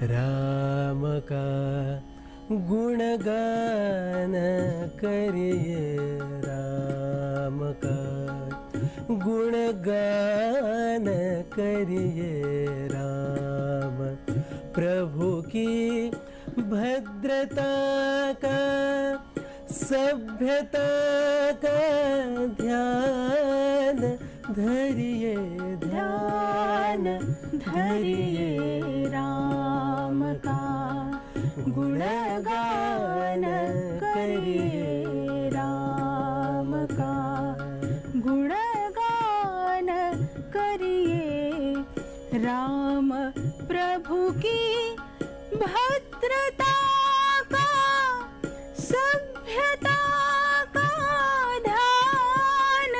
राम का गुणगान करिए, राम का गुणगान करिए, राम प्रभु की भद्रता का सभ्यता का ध्यान धरिए, ध्यान धरिए, राम का गुणगान करिए, राम का गुणगान करिए, राम प्रभु की भद्रता का सभ्यता का ध्यान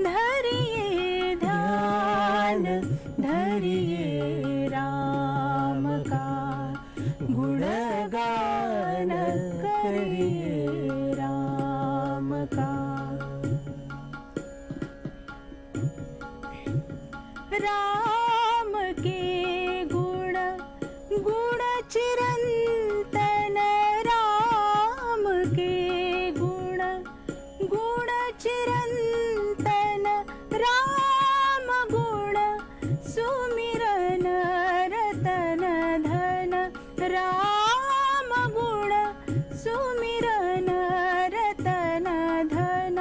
धरिए, ध्यान धरिए, राम का गुणगान करिए, राम का। राम के गुण गुण चिरंतन, राम के गुण गुण चिरंतन, राम गुण सुमिरन रतन धन, राम गुण सुमिरन रतन धन,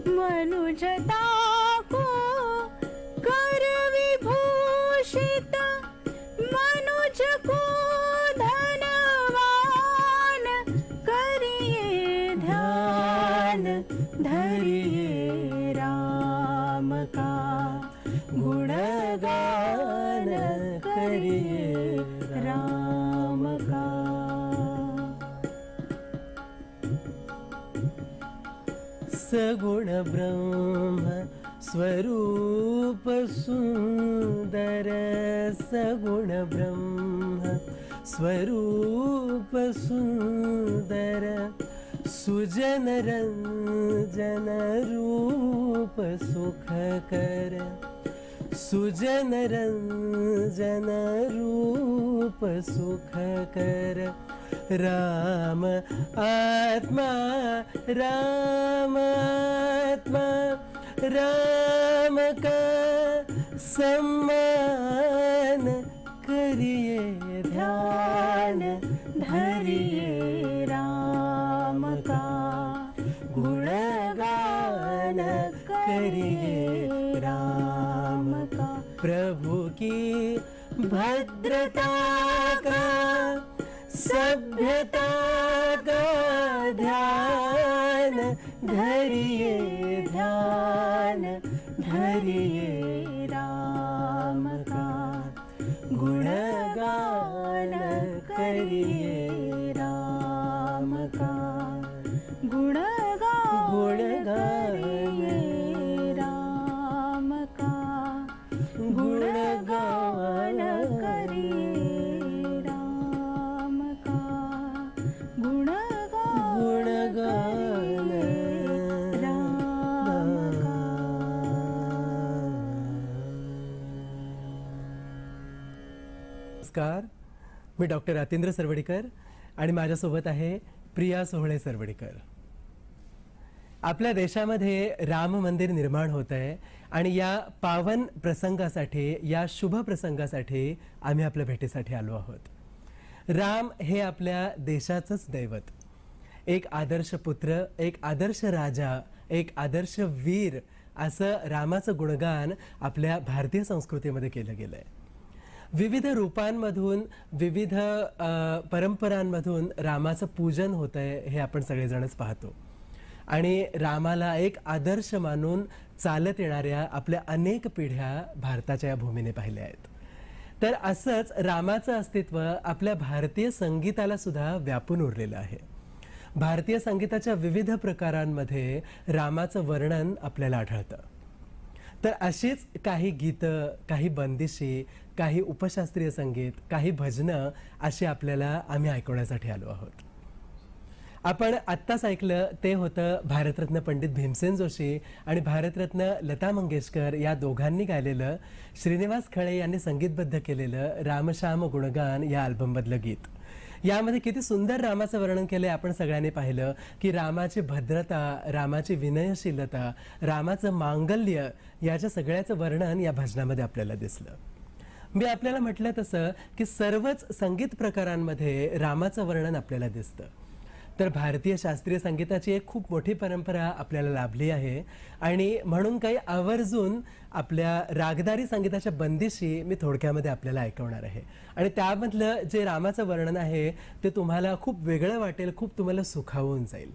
मनुजता को कर विभूषित, मनुज को धनवान करिए, ध्यान धरिए, राम का गुणगान करिए, राम का। सगुण ब्रह्म स्वरूप सुंदर, सगुण ब्रह्म स्वरूप सुंदर, सुजन रंजन रूप सुखकर, सुजन रंजन रूप सुखकर, राम आत्मा, राम आत्मा, राम का सम्मान करिए, ध्यान धरिए, राम का गुणगान करिए, राम का प्रभु की भद्रता का सभ्यता का ध्यान धरिए, ध्यान धरिए, राम का गुणगान करिए, राम का गुणगान करिए, राम का गुणगान करिए, राम का गुणगान राम का। नमस्कार, मी डॉक्टर अतिंद्र सरवडीकर आणि माझ्यासोबत आहे प्रिया सोहळे सरवडीकर। आपल्या देशामध्ये राम मंदिर निर्माण होत आहे आणि या पावन प्रसंगासाठी, या शुभ प्रसंगासाठी आम्ही आपल्या भेटीसाठी आलो आहोत। राम हे आपल्या देशाचंच दैवत, एक आदर्श पुत्र, एक आदर्श राजा, एक आदर्श वीर असं रामाचं गुणगान आपल्या भारतीय संस्कृतीमध्ये केलं गेलंय। विविध रूपांमधून, विविध परंपरांमधून रामाचं पूजन होतंय हे आपण सगळेजणच पाहतो आणि रामाला एक आदर्श मानून चालत येणाऱ्या आपल्या अनेक पिढ्या भारताच्या या भूमीने पाहिल्या आहेत। तर असंच रामाचं अस्तित्व आपल्या भारतीय संगीताला सुद्धा व्यापून उरलेलं आहे। भारतीय संगीताच्या विविध प्रकारांमध्ये रामाचं वर्णन आपल्याला आढळतं। तर अशीच काही गीतं, काही बंदिशी, काही उपशास्त्रीय संगीत, काही भजनं अशी आपल्याला आम्ही ऐकवण्यासाठी आलो आहोत. आपण आत्ताच ऐकलं ते होतं भारतरत्न पंडित भीमसेन जोशी आणि भारतरत्न लता मंगेशकर या दोघांनी गायलेलं, श्रीनिवास खळे यांनी संगीतबद्ध केलेलं रामश्याम गुणगान या अल्बममधलं गीत. यामध्ये किती सुंदर रामाचं वर्णन केलंय आपण सगळ्यांनी पाहिलं की रामाची भद्रता, रामाची विनयशीलता, रामाचं मांगल्य याच्या सगळ्याचं वर्णन या भजनामध्ये आपल्याला दिसलं. मी आपल्याला म्हटलं तसं की सर्वच संगीत प्रकारांमध्ये रामाचं वर्णन आपल्याला दिसतं. तर भारतीय शास्त्रीय संगीताची एक खूप मोठी परंपरा आपल्याला लाभली आहे आणि म्हणून काही आवर्जून आपल्या रागदारी संगीताच्या बंदिशी मी थोडक्यामध्ये आपल्याला ऐकवणार आहे. आणि त्यामधलं जे रामाचं वर्णन आहे ते तुम्हाला खूप वेगळं वाटेल, खूप तुम्हाला सुखावून जाईल.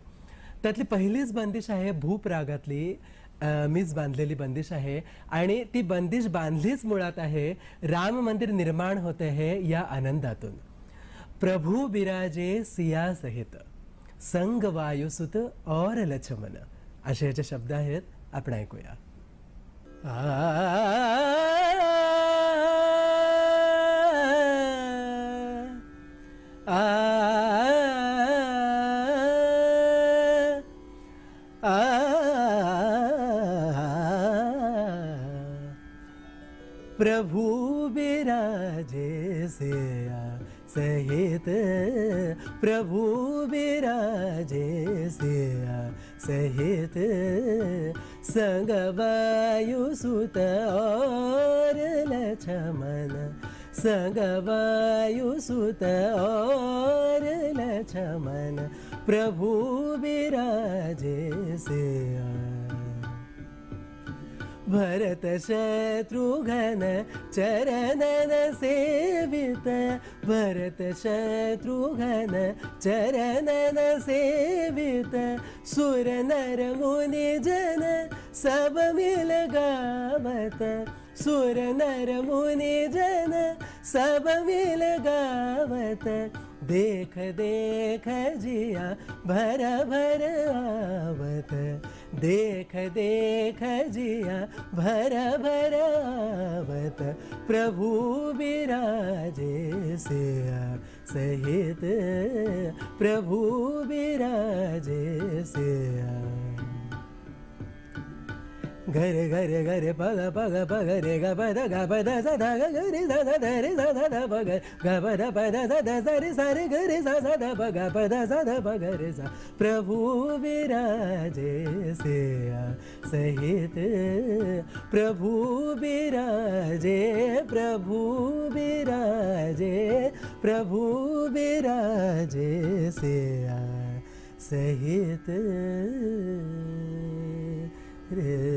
त्यातली पहिलीच बंदिश आहे भूप रागातली, मीच बांधलेली बंदिश आहे. आणि ती बंदिश बांधलीच मुळात आहे राम मंदिर निर्माण होते है या आनंदातून. प्रभू बिराजे सिया सहित, संग वायुसुत और लक्ष्मण, असे याचे शब्द आहेत. आपण ऐकूया. प्रभु बिराजे सिया सहित, प्रभु बिराजे सिया सहित, संग वायुसुत और लक्ष्मण, संग वायुसुत और लक्ष्मण, प्रभु बिराजे सिया. भरत शत्रुघ्न चरणन सेवित, भरत शत्रुघ्न चरणन सेवित, सुर नर मुनि जन सब मिल गावत, सुर नर मुनि जन सब मिल गावत, देख देख जिया भर भर आवत, देख देख जिया भर भर आवत, प्रभु बिराजे सिया सहित, प्रभु बिराजे सिया. घरे घरे घरे पग पग पग रे ग पद ग पद स ध ग ग रे स ध ध रे स ध ध प ग ग पद पद स ध स रे स रे ग रे स स ध प ग पद स ध प ग रे स. प्रभु बिराजे सिया सहित, प्रभु बिराजे, प्रभु बिराजे, प्रभु बिराजे सिया सहित रे.